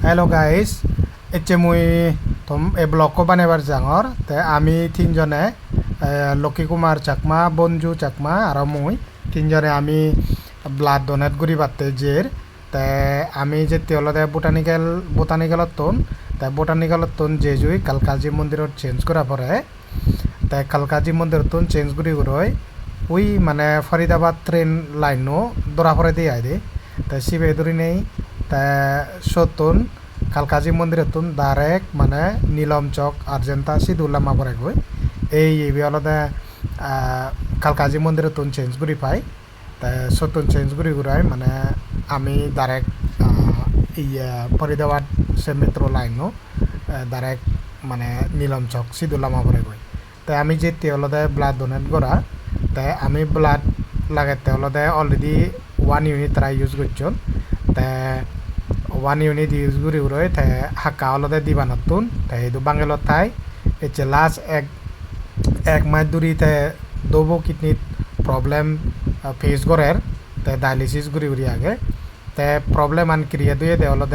Hello guys, এতিয়া মই এই ব্লগটো বানাইবাৰ যাঙৰ তে আমি তিনজনে লক্ষী কুমাৰ চাকমা বঞ্জু চাকমা আৰু মই তিনজনে আমি ব্লাড ডোনেট কৰি পাতে জেৰ তে আমি যেতিয়া অলপ বোটানিকেলত তোন জেজুই কালকাজি মন্দিৰত চেঞ্জ কৰা পৰে তে কালকাজি মন্দিৰত তোন চেঞ্জ কৰি গৈ ওই মানে ফরিদাবাদ ট্রেন লাইনও দরা পরে দিয়ে আয় দে তা শিবে ধরি নেই তা সতুন কালকাজি মন্দিরতুন ডাইরেক্ট মানে নীলম চক আর্জেন্টা সিদুল্লা মাপরে গই এই আলাদা কালকাজি মন্দিরতুন চেঞ্জ করি পাই তা সতুন চেঞ্জ করি ঘুরাই মানে আমি ডাইরেক্ট ফরিদাবাদ সে মেট্রো লাইনও ডাইরেক্ট মানে নীলম চক সিদুল্লা মাপরে গই তাই আমি যেতে আলাদা ব্লাড ডোনেট করা তাই আমি ব্লাড লাগাতে হলে অলরেডি 1 ইউনিট তারা ইউজ করছেন তাই 1 ইউনিট ইউজ করি উড়ে তাই হাক্কা হলে দিবা নতুন তাই এই বাঙালত তাই এতে লাস্ট এক মাস দূরি তাই দবো কিডনিত প্রবলেম ফেস করার তাই ডায়ালিসিস করি উড়ি আগে তাই প্রবলেম আন ক্রিয়া দিয়ে দে হলে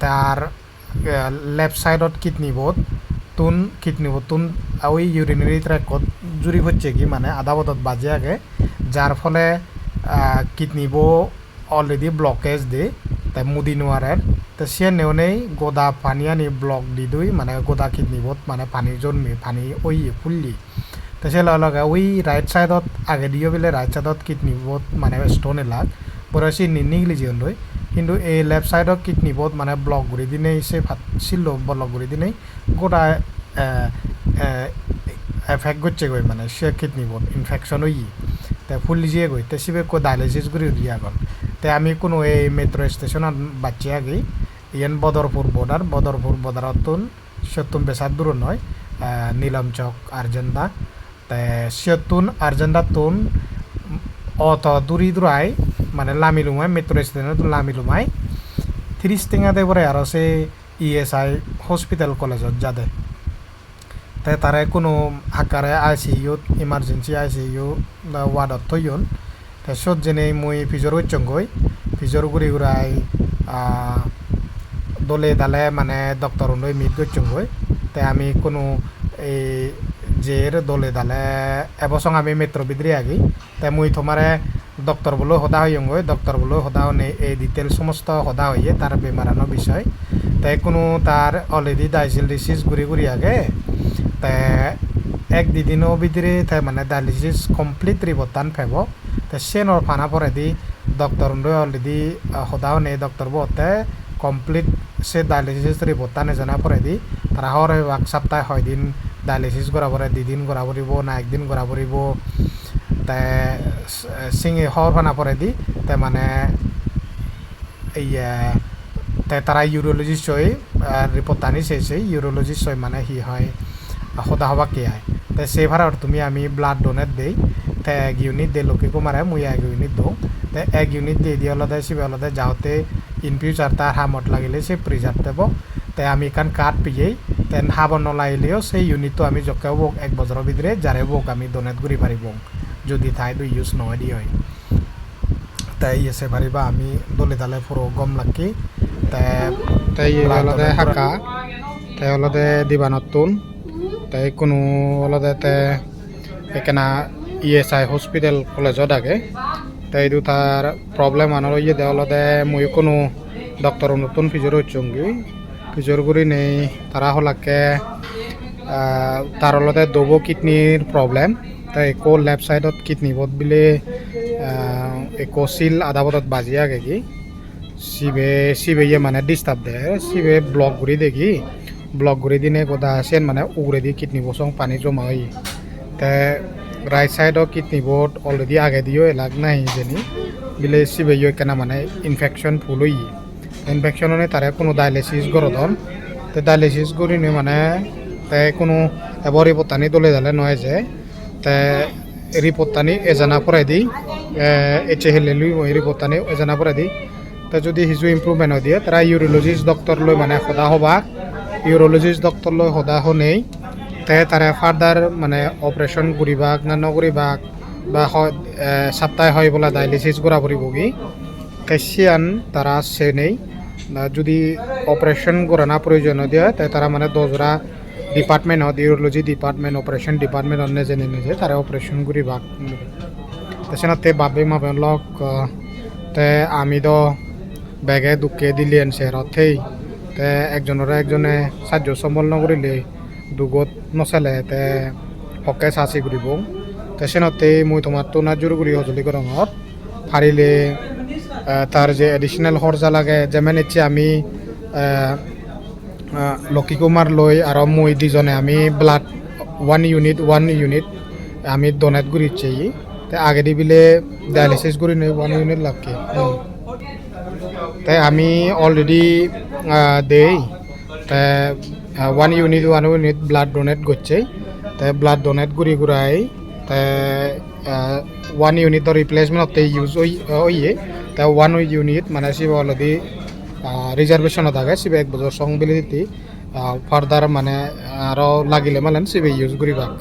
তার লেফট সাইডত কিডনি বোধ ওই ইউরিনারি ট্র্যাকত জুড়ি হচ্ছে কি মানে আধা বদত বাজে আগে যার ফলে কিডনিবো অলরেডি ব্লকেজ দে তাই মুদি নোয়ারের তো সে নেওনেই গোদা পানি আনি ব্লক দি দুই মানে গোদা কিডনিবোধ মানে পানি জন্মে পানি ওই ফুললি তো সে লগে ওই রাইট সাইডত আগে দিও বলে রাইট সাইডত কিডনিবোধ মানে স্টোন এলাক বরসি নিগলি জীবন লই কিন্তু এই লেফট সাইডত কিডনিবোধ মানে ব্লক ঘুরি দিনেই সে ছিল ব্লক ঘুরি দিনেই গোটা এফেক্ট করছে গই মানে সে কিডনিবোধ ইনফেকশন হই তে ফুলি যেয়ে গই তে সিবে কো ডায়ালিসিস করে দিয়া গল তে আমি কোনো এই মেট্রো স্টেশনত বাচ্চা আগে ইয়ান বদরপুর বর্ডারতুন সত্তুন বেসার দূর নয় নীলম চক আর্জেন্টা তে সত্তুন আর্জেন্টা তুন অত দূরি দূরাই মানে লামিলুমাই মেট্রো স্টেশনত লামিলুমাই 30 টেঙা দে পরে আর সে ইএসআই হসপিটাল কলেজত যাদে তাই তারা কোনো আকারে আইসিইউ ইমার্জেন্সি আইসিইউ ওয়ার্ডত থইন তাই সব জেনে মই ফিজর হচ্ছঙ্গই ফিজর ঘুরি ঘুরাই দলে দালে মানে ডক্টর নই মিট করছঙ্গই তাই আমি কোনো এই জের দলে দালে এবছর আমি মেট্রো বিদ্রি আগি তাই মই তোমারে ডক্টর বলে সদা হইয়ঙ্গই ডক্টর বলে সদা এই ডিটেল সমস্ত সদা হইয়ে তার বেমারানোর বিষয় তাই কোনো তার অলরেডি ডায়ালিসিস ঘুরি আগে তাই এক দুদিনের ভিতরে তাই মানে ডায়ালিসিস কমপ্লিট রিপোর্টান ফেব তাই সে নর ফানা পরে দি ডক্টর অলরেডি সদাও নেই ডক্টর বতে কমপ্লিট সে ডায়ালিসিস রিপোর্টান এজনা পরে দি তারা হর এক সপ্তাহ 6 দিন ডায়ালিসিস করা পরে 2 দিন করা পড়ব না একদিন করা পড়ব তাই সিঙে হর ফানা পরে দি তাই মানে এই তাই তারা ইউরোলজিস্ট হয়ে রিপোর্ট আনি শেষে ইউরোলজিস্ট হয় মানে হি হয় সদা হবা কে হয় তাই সে ভাড়ার তুমি আমি ব্লাড ডোনেট দেই তাই 1 ইউনিট দে লোকে কুমারে মুই 1 ইউনিট দো তাই 1 ইউনিট দিয়ে দিয়ে আলাদা সিবে আলাদা যাওতে ইন ফিউচার তার হামত লাগিলে সে প্রিজার্ভ দেব তাই আমি এখান কার্ড পিয়েই তাই হাবন নলাইলেও সেই ইউনিটটো আমি জকেও বোক 1 বছরের ভিতরে যারে বোক আমি ডোনেট করি পারিব যদি তাই দুই ইউজ নহয় দি হয় তাই এসে পারিবা আমি দলে দালে পুরো গম লাগি তাই আলাদা হাকা তাই আলাদা দিবা নতুন তাই কোনো আলাদাতে এখানে ইএসআই হসপিটাল কলেজত আগে তাই দু তার প্রবলেম আনার ইয়ে দেওয়া আলাদা মই কোনো ডক্টর নতুন ফিজর হচ্ছঙ্গি ফিজর করি নেই তারা হলাকে তার আলাদা দবো কিডনির প্রবলেম তাই একো লেফট সাইডত কিডনি বোধ বিলে একো সিল আধা বদত বাজি আগে কি সিবে ইয়ে মানে ডিস্টার্ব দেয় সিবে ব্লক ঘুরি দেখি ব্লক ঘুরি দিনে গোদা সেন মানে উগরে দি কিডনি বসং পানি জমা হই তে রাইট সাইডও কিডনি বোর্ড অলরেডি আগে দিও এলাক নাই যেনি বিলে সিবে ইয়ে কেনা মানে ইনফেকশন ফুল হই ইনফেকশনে তারে কোনো ডায়ালিসিস গরদন তে ডায়ালিসিস করি নি মানে তাই কোনো এবার রিপোর্টানি দলে দালে নয় যে তে রিপোর্টানি এজানা পরে দি এচে হেলে লুই রিপোর্টানি এজানা পরে দি তা যদি হিজু ইম্প্রুভমেন্ট দিয়ে তারা ইউরোলজিস্ট ডক্টর লৈ মানে সদা হবা ইউরোলজিস্ট ডক্টর লৈ সদা হনেই তাই তারা ফার্দার মানে অপারেশন করিবাক না নকরিবাক বা সপ্তাহে হয় বলা ডায়ালিসিস করা পড়ব কি তাই সিয়ান তারা সে নেই যদি অপারেশন করা না প্রয়োজন দিয়ে তাই তারা মানে দোজরা department urology department operation department অন্য জেনে নিজে তারা অপারেশন করি ভাগ তাছাড়া তে বাবে মাবে লক তে আমি তো ব্যাগে দুঃখে দিলেন শেহরতেই তে একজনে সাহায্য সম্বল নকরিলে দুগত নচলে তে হকে চাচি ঘুরিব তে সেনতে মই তোমার তো না জোর করি সজুলি গরমত ফারিলে তার যে এডিশনাল খরচা লাগে যেমন ইচ্ছে আমি লক্ষী কুমার লৈ আৰু মই দুজনে আমি ব্লাড ওয়ান ইউনিট আমি ডোনেট করি ইচ্ছে তাই আগে দি বিলে ডায়ালিসিস করি নই 1 ইউনিট লাগে তাই আমি অলরেডি দেই তাই 1 ইউনিট ব্লাড ডোনেট করছে তাই ব্লাড ডোনেট করি ঘুরাই তাই 1 ইউনিট রিপ্লেসমেন্ট হতে ইউজ হইয়ে তাই 1 ইউনিট মানে সিবে অলরেডি রিজার্ভেশন থাকে সিবে 1 বছর সং বিলে দিতে ফার্দার মানে আরও লাগিলে মানে সিবে ইউজ করি ভাগ